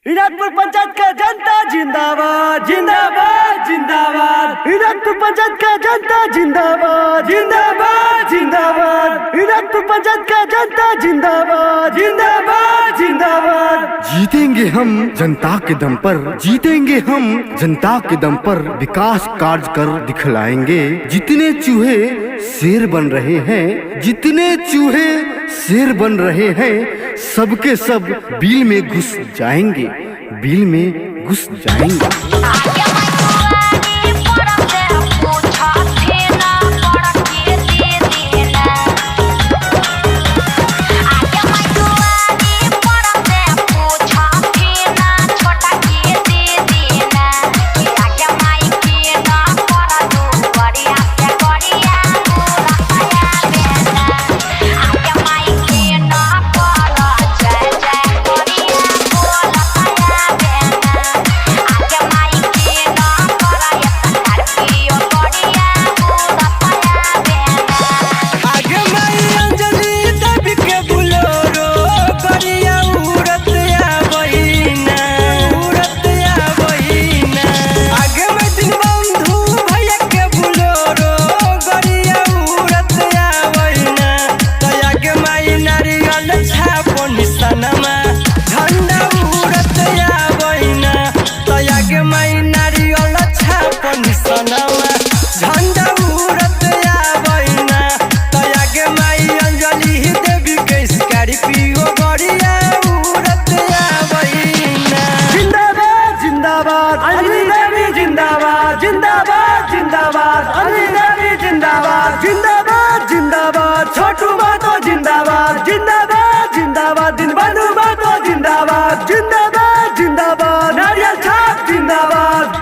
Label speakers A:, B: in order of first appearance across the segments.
A: हिराकपुर पंचायत का जनता जिंदाबाद जिंदाबाद जिंदाबाद। हिराकपुर पंचायत का जनता जिंदाबाद जिंदाबाद जिंदाबाद। हिराकपुर पंचायत का जनता जिंदाबाद जिंदाबाद जिंदाबाद।
B: जीतेंगे हम जनता के दम पर, जीतेंगे हम जनता के दम पर, विकास कार्य कर दिखलाएंगे। जितने चूहे शेर बन रहे हैं, जितने चूहे शेर बन रहे हैं, सबके सब बिल में घुस जाएंगे, बिल में घुस जाएंगे।
A: जिंदाबाद जिंदाबाद। छोटू बातो जिंदाबाद जिंदाबाद जिंदाबाद। दिन बंधु बातो जिंदाबाद जिंदाबाद जिंदाबाद। नारियल छाप जिंदाबाद।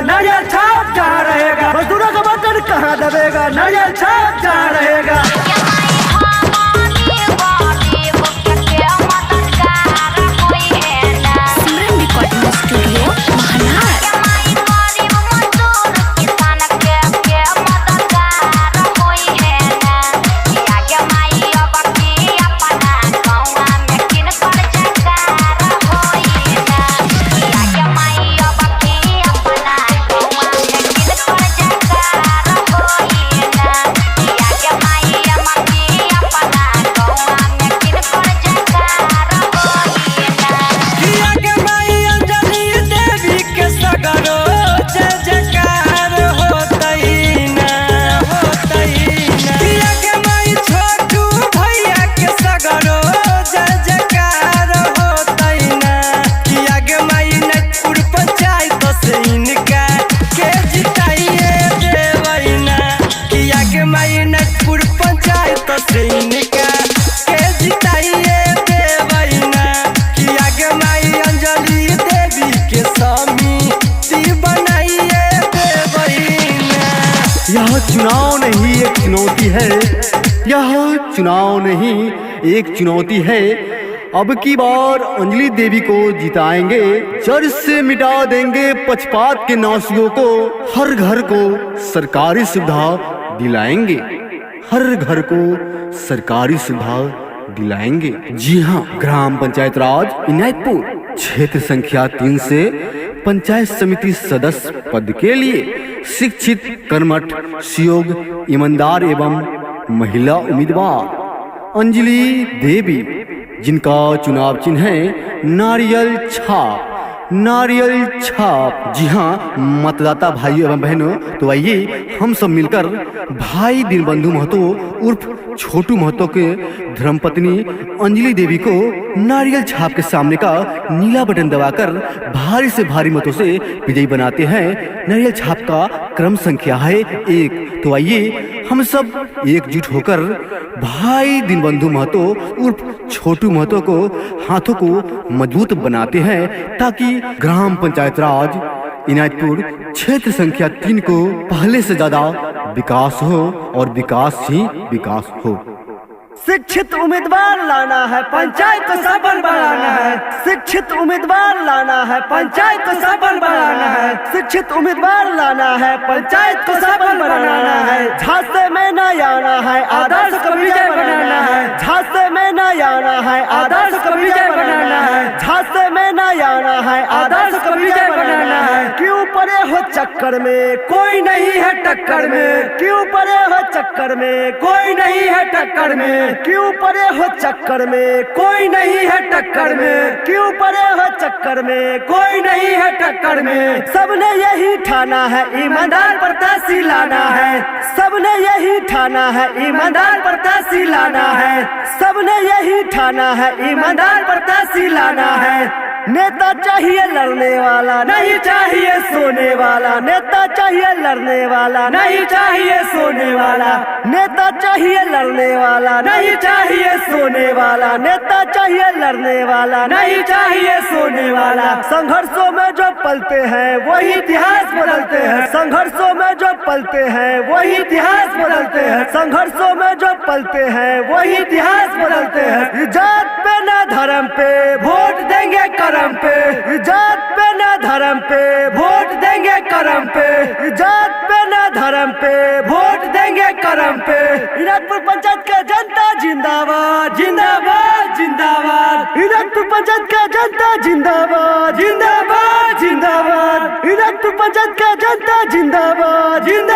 A: नारियल छाप जहाँ रहेगा, मजदूरों का बटन कहाँ दबेगा, नारियल छाप जहाँ रहेगा। यह चुनाव नहीं एक चुनौती है, यह चुनाव नहीं एक चुनौती है। अब की बार अंजलि देवी को जिताएंगे, जड़ से मिटा देंगे पक्षपात के नासियों को। हर घर को सरकारी सुविधा दिलाएंगे, हर घर को सरकारी सुविधा दिलाएंगे। जी हाँ, ग्राम पंचायत राज इनायतपुर।
B: क्षेत्र संख्या 3 से पंचायत समिति सदस्य पद के लिए शिक्षित, कर्मठ, सुयोग्य, ईमानदार एवं महिला उम्मीदवार अंजलि देवी, जिनका चुनाव चिन्ह है नारियल छाप। नारियल छाप। जी हाँ मतदाता भाइयों एवं बहनों, तो आइए हम सब मिलकर भाई दीनबंधु महतो उर्फ छोटू महतो के धर्मपत्नी अंजलि देवी को नारियल छाप के सामने का नीला बटन दबाकर भारी से भारी मतों से विजयी बनाते हैं। नारियल छाप का क्रम संख्या है 1। तो आइए हम सब एकजुट होकर भाई दीनबंधु महतो उर्फ छोटू महतो को हाथों को मजबूत बनाते हैं, ताकि ग्राम पंचायत राज इनायतपुर क्षेत्र संख्या 3 को पहले से ज्यादा विकास हो और विकास ही विकास हो।
A: शिक्षित उम्मीदवार लाना है, पंचायत को सफल बनाना है। शिक्षित उम्मीदवार लाना है, पंचायत को सफल बनाना है। शिक्षित उम्मीदवार लाना है, पंचायत को सफल बनाना है। झांसे में न आना है, आदर्श को विजय बनाना है। झांसे में न आना है, आदर्श को विजय बनाना है। झांसे में न आना है, आदर्श को विजय बनाना है। क्यों पड़े हो चक्कर में, कोई नहीं है टक्कर में। क्यों पड़े हो चक्कर में, कोई नहीं है टक्कर में। क्यों पड़े हो चक्कर में, कोई नहीं है टक्कर में। क्यों पड़े हो चक्कर में, कोई नहीं है टक्कर में। सबने यही ठाना है, ईमानदार प्रत्याशी लाना है। सबने यही ठाना है, ईमानदार प्रत्याशी लाना है। सबने यही ठाना है, ईमानदार प्रत्याशी लाना है। नेता चाहिए लड़ने वाला, नहीं चाहिए सोने वाला। नेता चाहिए लड़ने वाला, नहीं चाहिए सोने वाला। नेता चाहिए लड़ने वाला, नहीं चाहिए सोने वाला। नेता चाहिए लड़ने वाला, नहीं चाहिए सोने वाला। संघर्षों में जो पलते हैं वही इतिहास बदलते हैं। संघर्षों में जो पलते हैं वही इतिहास बदलते हैं। संघर्षों में जो पलते हैं वही इतिहास बदलते हैं। जात पे न धर्म पे वोट देंगे करम पे। जात पे न धर्म पे वोट देंगे करम पे। जात पे न धर्म पे वोट देंगे करम पे। इनायतपुर पंचायत का जनता जिंदाबाद, जिंदाबाद, जिंदाबाद। इनायतपुर पंचायत का जनता जिंदाबाद, जिंदाबाद, जिंदाबाद। इनायतपुर पंचायत का जनता जिंदाबाद, जिंदाबाद।